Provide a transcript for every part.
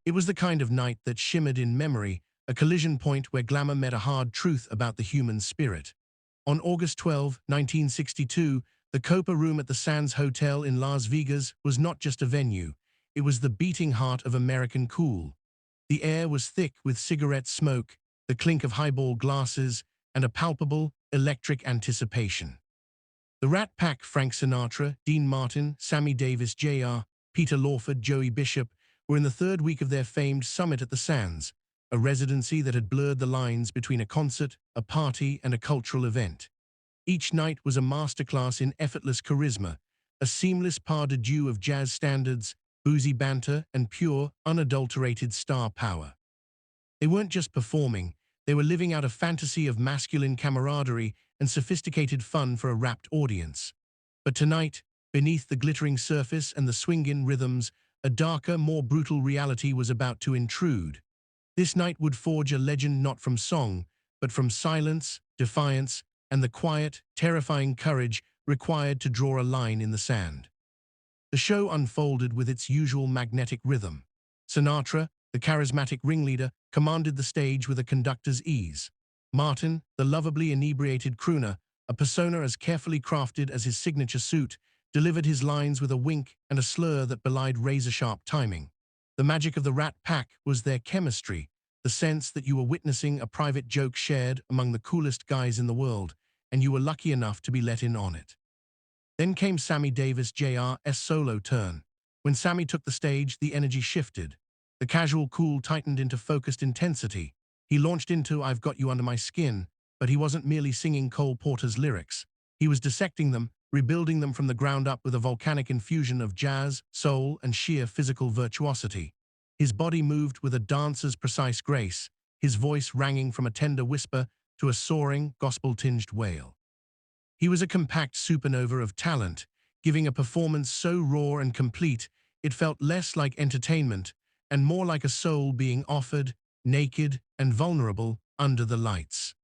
It was the kind of night that shimmered in memory, a collision point where glamour met a hard truth about the human spirit. On August 12, 1962, the Copa Room at the Sands Hotel in Las Vegas was not just a venue, it was the beating heart of American cool. The air was thick with cigarette smoke, the clink of highball glasses, and a palpable, electric anticipation. The Rat Pack, Frank Sinatra, Dean Martin, Sammy Davis Jr., Peter Lawford, Joey Bishop, were in the third week of their famed summit at the Sands, a residency that had blurred the lines between a concert, a party, and a cultural event. Each night was a masterclass in effortless charisma, a seamless pas de deux of jazz standards, boozy banter, and pure, unadulterated star power. They weren't just performing, they were living out a fantasy of masculine camaraderie and sophisticated fun for a rapt audience. But tonight, beneath the glittering surface and the swinging rhythms, a darker, more brutal reality was about to intrude. This night would forge a legend not from song, but from silence, defiance, and the quiet, terrifying courage required to draw a line in the sand. The show unfolded with its usual magnetic rhythm. Sinatra, the charismatic ringleader, commanded the stage with a conductor's ease. Martin, the lovably inebriated crooner, a persona as carefully crafted as his signature suit, delivered his lines with a wink and a slur that belied razor-sharp timing. The magic of the Rat Pack was their chemistry, the sense that you were witnessing a private joke shared among the coolest guys in the world, and you were lucky enough to be let in on it. Then came Sammy Davis Jr.'s solo turn. When Sammy took the stage, the energy shifted. The casual cool tightened into focused intensity. He launched into "I've Got You Under My Skin," but he wasn't merely singing Cole Porter's lyrics. He was dissecting them, rebuilding them from the ground up with a volcanic infusion of jazz, soul, and sheer physical virtuosity. His body moved with a dancer's precise grace, his voice ranging from a tender whisper to a soaring, gospel-tinged wail. He was a compact supernova of talent, giving a performance so raw and complete it felt less like entertainment and more like a soul being offered, naked and vulnerable, under the lights.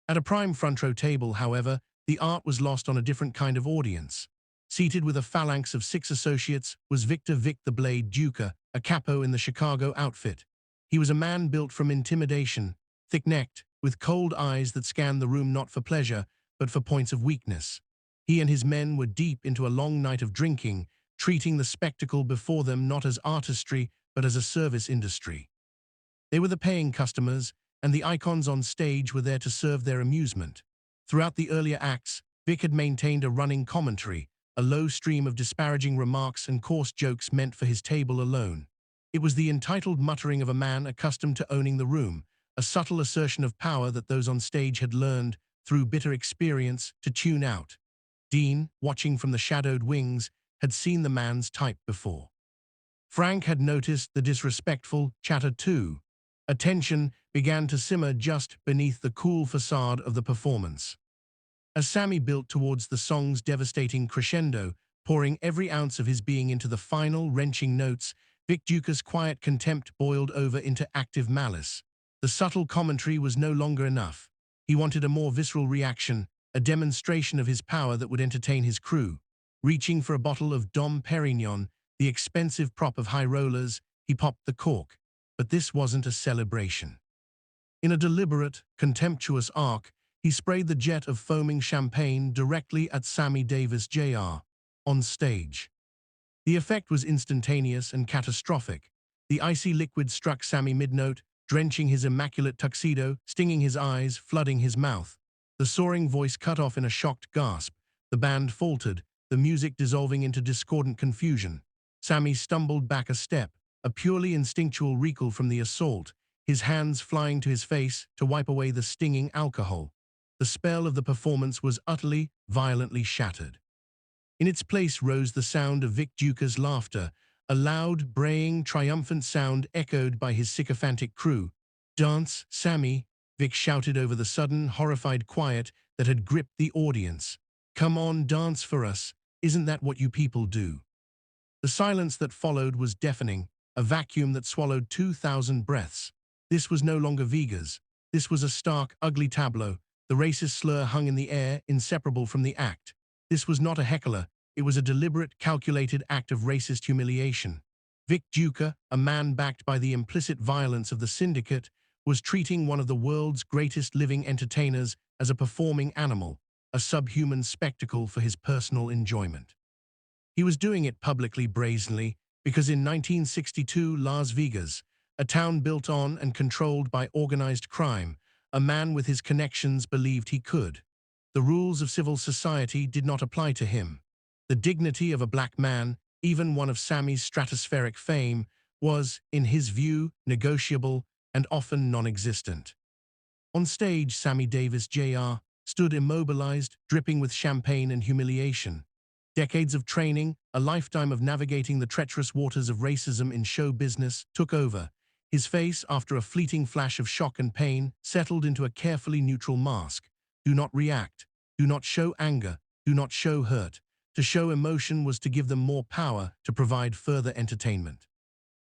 At a prime front row table, however, the art was lost on a different kind of audience. Seated with a phalanx of 6 associates was Victor Vic the Blade Duca, a capo in the Chicago outfit. He was a man built from intimidation, thick-necked, with cold eyes that scanned the room not for pleasure, but for points of weakness. He and his men were deep into a long night of drinking, treating the spectacle before them not as artistry, but as a service industry. They were the paying customers, and the icons on stage were there to serve their amusement. Throughout the earlier acts, Vic had maintained a running commentary, a low stream of disparaging remarks and coarse jokes meant for his table alone. It was the entitled muttering of a man accustomed to owning the room, a subtle assertion of power that those on stage had learned, through bitter experience, to tune out. Dean, watching from the shadowed wings, had seen the man's type before. Frank had noticed the disrespectful chatter too. A tension began to simmer just beneath the cool facade of the performance. As Sammy built towards the song's devastating crescendo, pouring every ounce of his being into the final, wrenching notes, Vic Duca's quiet contempt boiled over into active malice. The subtle commentary was no longer enough. He wanted a more visceral reaction, a demonstration of his power that would entertain his crew. Reaching for a bottle of Dom Perignon, the expensive prop of high rollers, he popped the cork. But this wasn't a celebration. In a deliberate, contemptuous arc, he sprayed the jet of foaming champagne directly at Sammy Davis Jr. on stage. The effect was instantaneous and catastrophic. The icy liquid struck Sammy mid-note, drenching his immaculate tuxedo, stinging his eyes, flooding his mouth. The soaring voice cut off in a shocked gasp. The band faltered, the music dissolving into discordant confusion. Sammy stumbled back a step, a purely instinctual recoil from the assault, his hands flying to his face to wipe away the stinging alcohol. The spell of the performance was utterly, violently shattered. In its place rose the sound of Vic Duca's laughter, a loud, braying, triumphant sound echoed by his sycophantic crew. "Dance, Sammy," Vic shouted over the sudden, horrified quiet that had gripped the audience. "Come on, dance for us. Isn't that what you people do?" The silence that followed was deafening, a vacuum that swallowed 2,000 breaths. This was no longer Vegas. This was a stark, ugly tableau. The racist slur hung in the air, inseparable from the act. This was not a heckler. It was a deliberate, calculated act of racist humiliation. Vic Duca, a man backed by the implicit violence of the syndicate, was treating one of the world's greatest living entertainers as a performing animal, a subhuman spectacle for his personal enjoyment. He was doing it publicly brazenly because in 1962 Las Vegas, a town built on and controlled by organized crime, a man with his connections believed he could. The rules of civil society did not apply to him. The dignity of a black man, even one of Sammy's stratospheric fame, was, in his view, negotiable and often non-existent. On stage, Sammy Davis Jr. stood immobilized, dripping with champagne and humiliation. Decades of training, a lifetime of navigating the treacherous waters of racism in show business, took over. His face, after a fleeting flash of shock and pain, settled into a carefully neutral mask. Do not react. Do not show anger. Do not show hurt. To show emotion was to give them more power to provide further entertainment.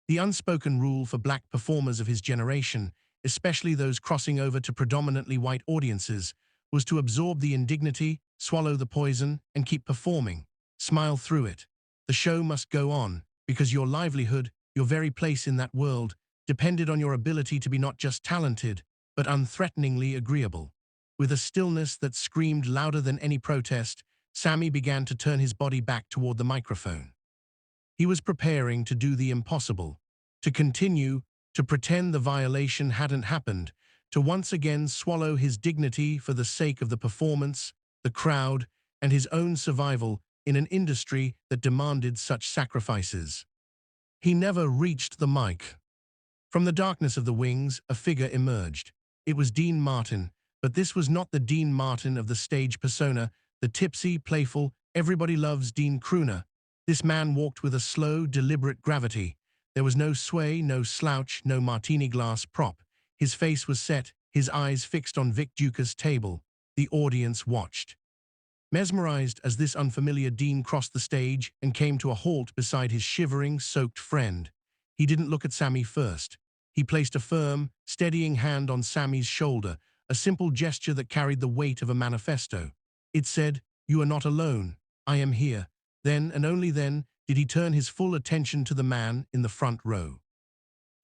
The unspoken rule for black performers of his generation, especially those crossing over to predominantly white audiences, was to absorb the indignity, swallow the poison, and keep performing. Smile through it. The show must go on, because your livelihood, your very place in that world, depended on your ability to be not just talented, but unthreateningly agreeable. With a stillness that screamed louder than any protest, Sammy began to turn his body back toward the microphone. He was preparing to do the impossible, to continue, to pretend the violation hadn't happened, to once again swallow his dignity for the sake of the performance, the crowd, and his own survival in an industry that demanded such sacrifices. He never reached the mic. From the darkness of the wings, a figure emerged. It was Dean Martin, but this was not the Dean Martin of the stage persona, the tipsy, playful, everybody loves Dean crooner. This man walked with a slow, deliberate gravity. There was no sway, no slouch, no martini glass prop. His face was set, his eyes fixed on Vic Duca's table. The audience watched. Mesmerized as this unfamiliar Dean crossed the stage and came to a halt beside his shivering, soaked friend. He didn't look at Sammy first. He placed a firm, steadying hand on Sammy's shoulder, a simple gesture that carried the weight of a manifesto. It said, "You are not alone. I am here." Then, and only then, did he turn his full attention to the man in the front row.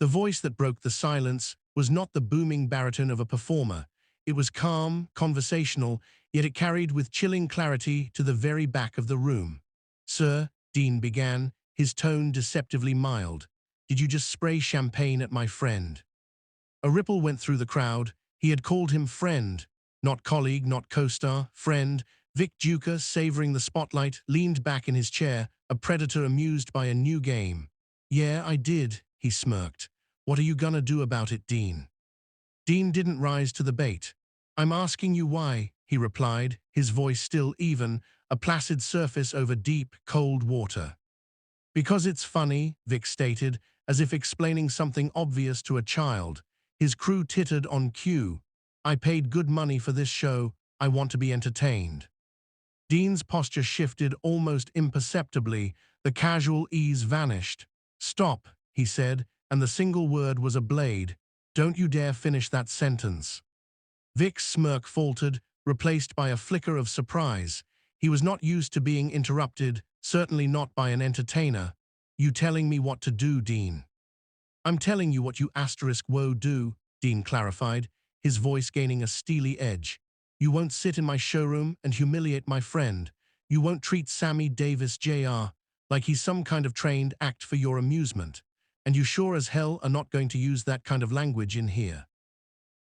The voice that broke the silence was not the booming baritone of a performer. It was calm, conversational, yet it carried with chilling clarity to the very back of the room. "Sir," Dean began, his tone deceptively mild, "did you just spray champagne at my friend?" A ripple went through the crowd. He had called him friend, not colleague, not co-star, friend. Vic Duca, savoring the spotlight, leaned back in his chair, a predator amused by a new game. "Yeah, I did," he smirked. "What are you gonna do about it, Dean?" Dean didn't rise to the bait. "I'm asking you why," he replied, his voice still even, a placid surface over deep, cold water. "Because it's funny," Vic stated, as if explaining something obvious to a child. His crew tittered on cue. "I paid good money for this show. I want to be entertained." Dean's posture shifted almost imperceptibly. The casual ease vanished. "Stop," he said, and the single word was a blade. "Don't you dare finish that sentence." Vic's smirk faltered, replaced by a flicker of surprise. He was not used to being interrupted, certainly not by an entertainer. "You telling me what to do, Dean?" "I'm telling you what you *woe do," Dean clarified, his voice gaining a steely edge. "You won't sit in my showroom and humiliate my friend. You won't treat Sammy Davis Jr. like he's some kind of trained act for your amusement. And you sure as hell are not going to use that kind of language in here."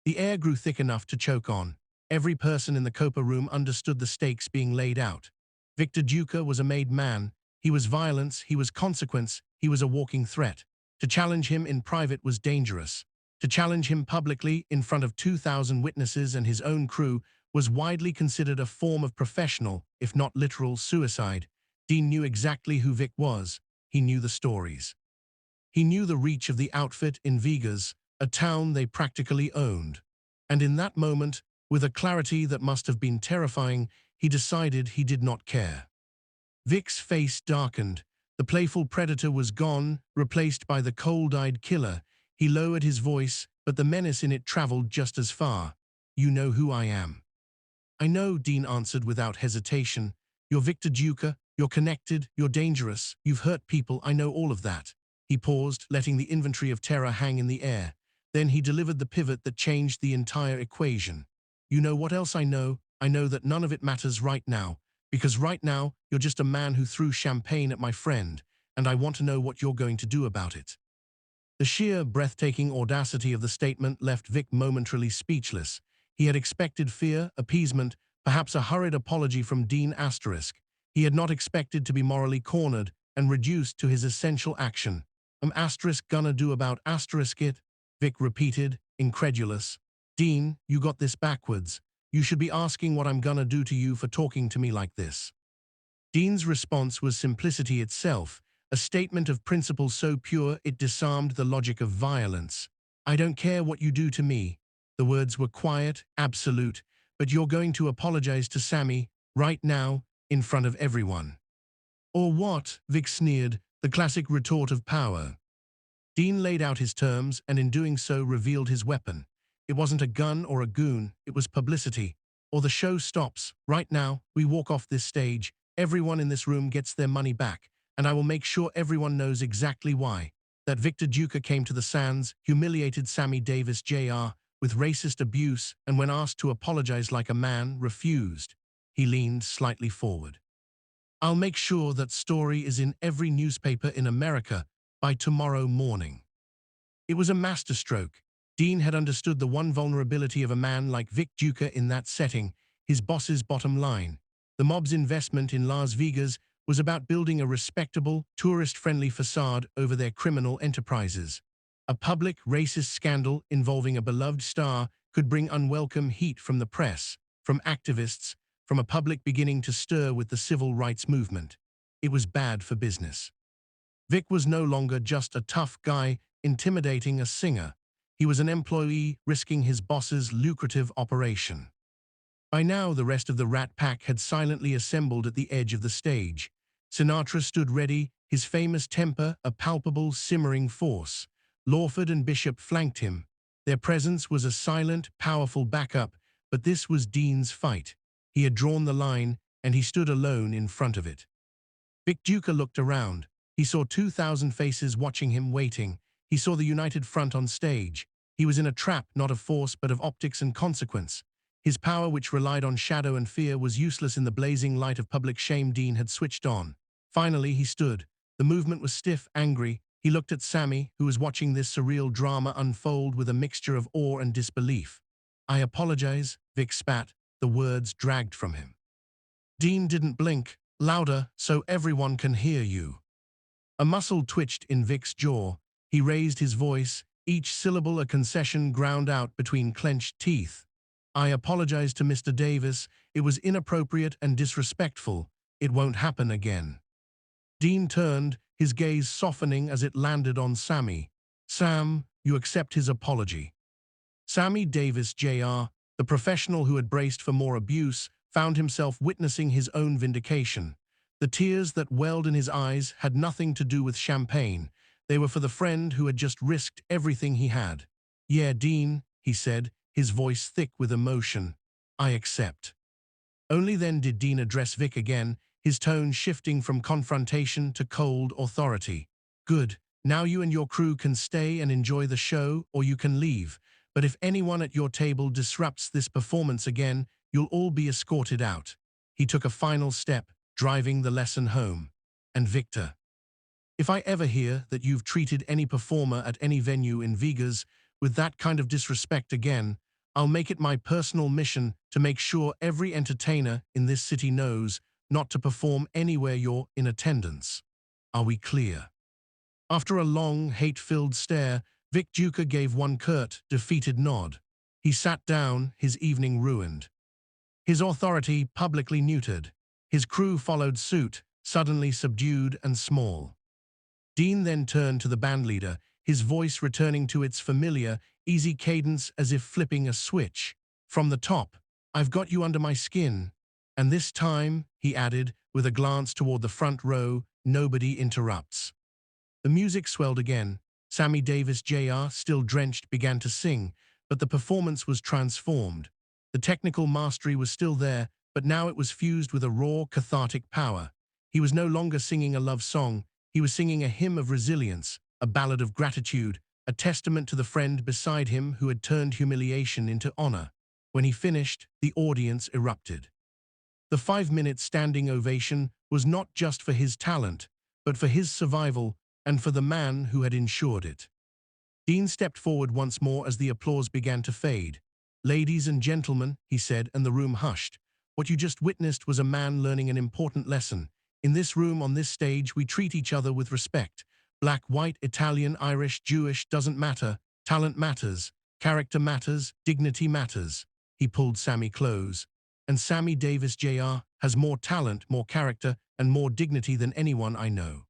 The air grew thick enough to choke on. Every person in the Copa room understood the stakes being laid out. Victor Duca was a made man. He was violence, he was consequence, he was a walking threat. To challenge him in private was dangerous. To challenge him publicly in front of 2,000 witnesses and his own crew was widely considered a form of professional, if not literal, suicide. Dean knew exactly who Vic was. He knew the stories. He knew the reach of the outfit in Vegas, a town they practically owned. And in that moment, with a clarity that must have been terrifying, he decided he did not care. Vic's face darkened. The playful predator was gone, replaced by the cold-eyed killer. He lowered his voice, but the menace in it traveled just as far. "You know who I am." "I know," Dean answered without hesitation. "You're Victor Duca, you're connected, you're dangerous, you've hurt people, I know all of that." He paused, letting the inventory of terror hang in the air. Then he delivered the pivot that changed the entire equation. You know what else I know? I know that none of it matters right now. Because right now, you're just a man who threw champagne at my friend, and I want to know what you're going to do about it. The sheer, breathtaking audacity of the statement left Vic momentarily speechless. He had expected fear, appeasement, perhaps a hurried apology from Dean Asterisk. He had not expected to be morally cornered and reduced to his essential action. Asterisk gonna do about asterisk it? Vic repeated, incredulous. Dean, you got this backwards. You should be asking what I'm gonna do to you for talking to me like this. Dean's response was simplicity itself, a statement of principle so pure it disarmed the logic of violence. I don't care what you do to me. The words were quiet, absolute, but you're going to apologize to Sammy, right now, in front of everyone. Or what? Vic sneered, the classic retort of power. Dean laid out his terms and in doing so revealed his weapon. It wasn't a gun or a goon, it was publicity. Or the show stops. Right now, we walk off this stage, everyone in this room gets their money back, and I will make sure everyone knows exactly why. That Victor Duca came to the Sands, humiliated Sammy Davis Jr. with racist abuse, and when asked to apologize like a man, refused. He leaned slightly forward. I'll make sure that story is in every newspaper in America by tomorrow morning. It was a masterstroke. Dean had understood the one vulnerability of a man like Vic Duca in that setting, his boss's bottom line. The mob's investment in Las Vegas was about building a respectable, tourist-friendly facade over their criminal enterprises. A public, racist scandal involving a beloved star could bring unwelcome heat from the press, from activists, from a public beginning to stir with the civil rights movement. It was bad for business. Vic was no longer just a tough guy intimidating a singer. He was an employee risking his boss's lucrative operation. By now, the rest of the Rat Pack had silently assembled at the edge of the stage. Sinatra stood ready, his famous temper a palpable, simmering force. Lawford and Bishop flanked him. Their presence was a silent, powerful backup, but this was Dean's fight. He had drawn the line, and he stood alone in front of it. Vic Duca looked around. He saw 2,000 faces watching him, waiting. He saw the united front on stage. He was in a trap, not of force, but of optics and consequence. His power, which relied on shadow and fear, was useless in the blazing light of public shame Dean had switched on. Finally, he stood. The movement was stiff, angry. He looked at Sammy, who was watching this surreal drama unfold with a mixture of awe and disbelief. I apologize, Vic spat. The words dragged from him. Dean didn't blink. Louder, so everyone can hear you. A muscle twitched in Vic's jaw. He raised his voice, each syllable a concession ground out between clenched teeth. I apologize to Mr. Davis. It was inappropriate and disrespectful. It won't happen again. Dean turned, his gaze softening as it landed on Sammy. Sam, you accept his apology. Sammy Davis Jr., the professional who had braced for more abuse, found himself witnessing his own vindication. The tears that welled in his eyes had nothing to do with champagne. They were for the friend who had just risked everything he had. Yeah, Dean, he said, his voice thick with emotion. I accept. Only then did Dean address Vic again, his tone shifting from confrontation to cold authority. Good. Now you and your crew can stay and enjoy the show, or you can leave. But if anyone at your table disrupts this performance again, you'll all be escorted out. He took a final step, driving the lesson home. And Victor, if I ever hear that you've treated any performer at any venue in Vegas with that kind of disrespect again, I'll make it my personal mission to make sure every entertainer in this city knows not to perform anywhere you're in attendance. Are we clear? After a long, hate-filled stare, Vic Duca gave one curt, defeated nod. He sat down, his evening ruined. His authority publicly neutered. His crew followed suit, suddenly subdued and small. Dean then turned to the bandleader, his voice returning to its familiar, easy cadence as if flipping a switch. From the top, I've got you under my skin. And this time, he added, with a glance toward the front row, nobody interrupts. The music swelled again. Sammy Davis Jr., still drenched, began to sing, but the performance was transformed. The technical mastery was still there, but now it was fused with a raw, cathartic power. He was no longer singing a love song, he was singing a hymn of resilience, a ballad of gratitude, a testament to the friend beside him who had turned humiliation into honor. When he finished, the audience erupted. The 5-minute standing ovation was not just for his talent, but for his survival and for the man who had ensured it. Dean stepped forward once more as the applause began to fade. "Ladies and gentlemen," he said, and the room hushed. "What you just witnessed was a man learning an important lesson. In this room, on this stage, we treat each other with respect. Black, white, Italian, Irish, Jewish, doesn't matter. Talent matters. Character matters. Dignity matters." He pulled Sammy close. "And Sammy Davis Jr. has more talent, more character, and more dignity than anyone I know."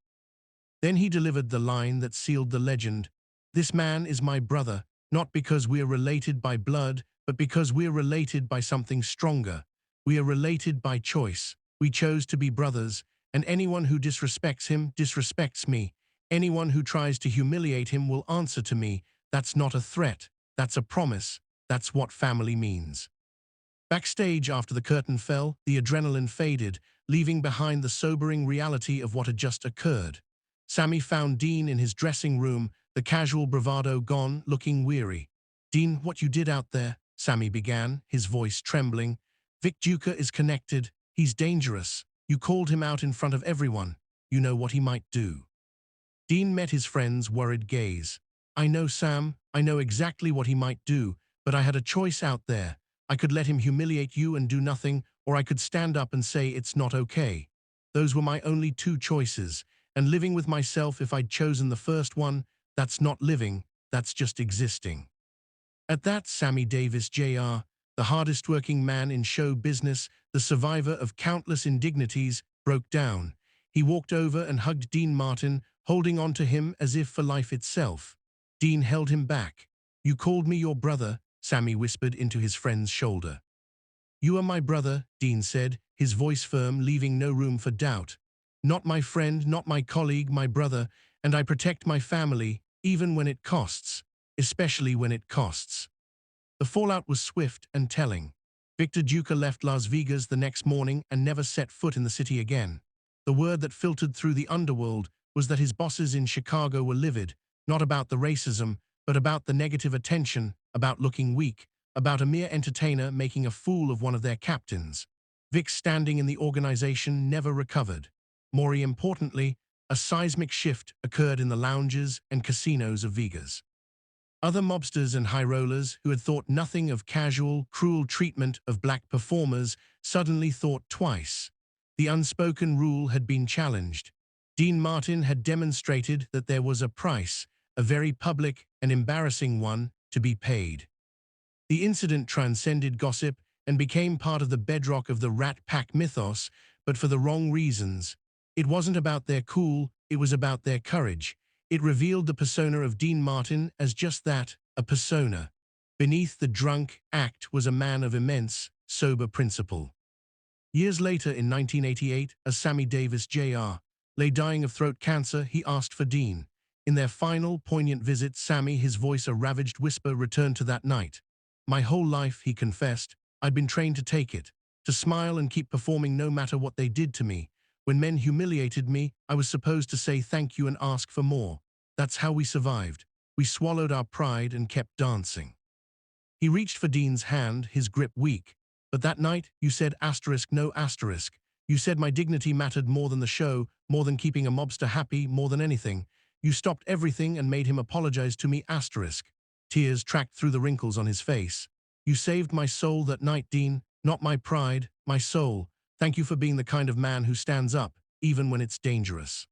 Then he delivered the line that sealed the legend. "This man is my brother, not because we're related by blood, but because we're related by something stronger. We are related by choice. We chose to be brothers, and anyone who disrespects him disrespects me. Anyone who tries to humiliate him will answer to me. That's not a threat. That's a promise. That's what family means." Backstage, after the curtain fell, the adrenaline faded, leaving behind the sobering reality of what had just occurred. Sammy found Dean in his dressing room, the casual bravado gone, looking weary. "Dean, what you did out there," Sammy began, his voice trembling. "Vic Duca is connected. He's dangerous. You called him out in front of everyone. You know what he might do." Dean met his friend's worried gaze. "I know, Sam. I know exactly what he might do, but I had a choice out there. I could let him humiliate you and do nothing, or I could stand up and say it's not okay. Those were my only two choices, and living with myself if I'd chosen the first one, that's not living, that's just existing." At that, Sammy Davis Jr., the hardest-working man in show business, the survivor of countless indignities, broke down. He walked over and hugged Dean Martin, holding on to him as if for life itself. Dean held him back. "You called me your brother," Sammy whispered into his friend's shoulder. "You are my brother," Dean said, his voice firm, leaving no room for doubt. "Not my friend, not my colleague, my brother, and I protect my family, even when it costs, especially when it costs." The fallout was swift and telling. Victor Duca left Las Vegas the next morning and never set foot in the city again. The word that filtered through the underworld was that his bosses in Chicago were livid, not about the racism, but about the negative attention, about looking weak, about a mere entertainer making a fool of one of their captains. Vic's standing in the organization never recovered. More importantly, a seismic shift occurred in the lounges and casinos of Vegas. Other mobsters and high rollers who had thought nothing of casual, cruel treatment of black performers suddenly thought twice. The unspoken rule had been challenged. Dean Martin had demonstrated that there was a price, a very public and embarrassing one, to be paid. The incident transcended gossip and became part of the bedrock of the Rat Pack mythos, but for the wrong reasons. It wasn't about their cool, it was about their courage. It revealed the persona of Dean Martin as just that, a persona. Beneath the drunk act was a man of immense, sober principle. Years later, in 1988, as Sammy Davis Jr. lay dying of throat cancer, he asked for Dean. In their final, poignant visit, Sammy, his voice a ravaged whisper, returned to that night. "My whole life," he confessed, "I'd been trained to take it, to smile and keep performing no matter what they did to me. When men humiliated me, I was supposed to say thank you and ask for more. That's how we survived. We swallowed our pride and kept dancing." He reached for Dean's hand, his grip weak. "But that night, you said asterisk, no asterisk. You said my dignity mattered more than the show, more than keeping a mobster happy, more than anything. You stopped everything and made him apologize to me asterisk." Tears tracked through the wrinkles on his face. "You saved my soul that night, Dean. Not my pride, my soul. Thank you for being the kind of man who stands up, even when it's dangerous."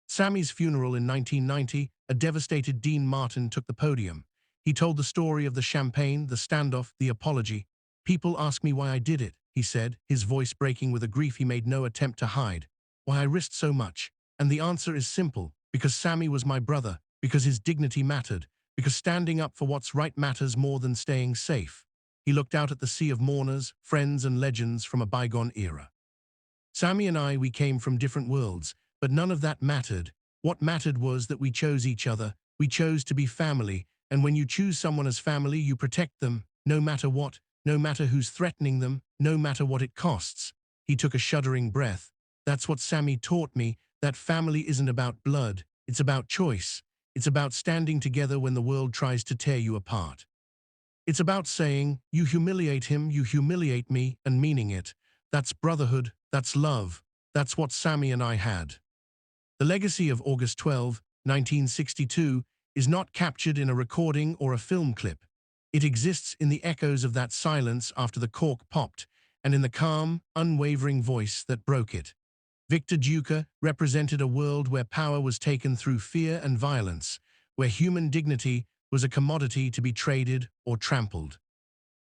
Sammy's funeral in 1990, a devastated Dean Martin took the podium. He told the story of the champagne, the standoff, the apology. "People ask me why I did it," he said, his voice breaking with a grief he made no attempt to hide. "Why I risked so much. And the answer is simple. Because Sammy was my brother, because his dignity mattered, because standing up for what's right matters more than staying safe." He looked out at the sea of mourners, friends and legends from a bygone era. "Sammy and I, we came from different worlds, but none of that mattered. What mattered was that we chose each other. We chose to be family, and when you choose someone as family, you protect them, no matter what, no matter who's threatening them, no matter what it costs." He took a shuddering breath. "That's what Sammy taught me, that family isn't about blood, it's about choice. It's about standing together when the world tries to tear you apart. It's about saying, you humiliate him, you humiliate me, and meaning it. That's brotherhood, that's love, that's what Sammy and I had. The legacy of August 12, 1962, is not captured in a recording or a film clip. It exists in the echoes of that silence after the cork popped, and in the calm, unwavering voice that broke it. Victor Duca represented a world where power was taken through fear and violence, where human dignity was a commodity to be traded or trampled.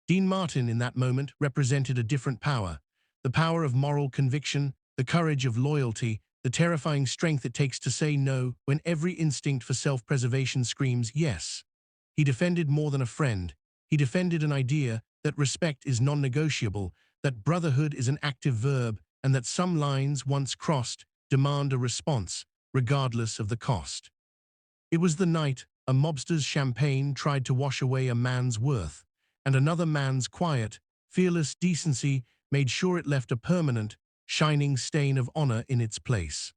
Dean Martin in that moment represented a different power, the power of moral conviction, the courage of loyalty, the terrifying strength it takes to say no when every instinct for self-preservation screams yes. He defended more than a friend. He defended an idea that respect is non-negotiable, that brotherhood is an active verb, and that some lines, once crossed, demand a response, regardless of the cost. It was the night a mobster's champagne tried to wash away a man's worth, and another man's quiet, fearless decency made sure it left a permanent, shining stain of honor in its place.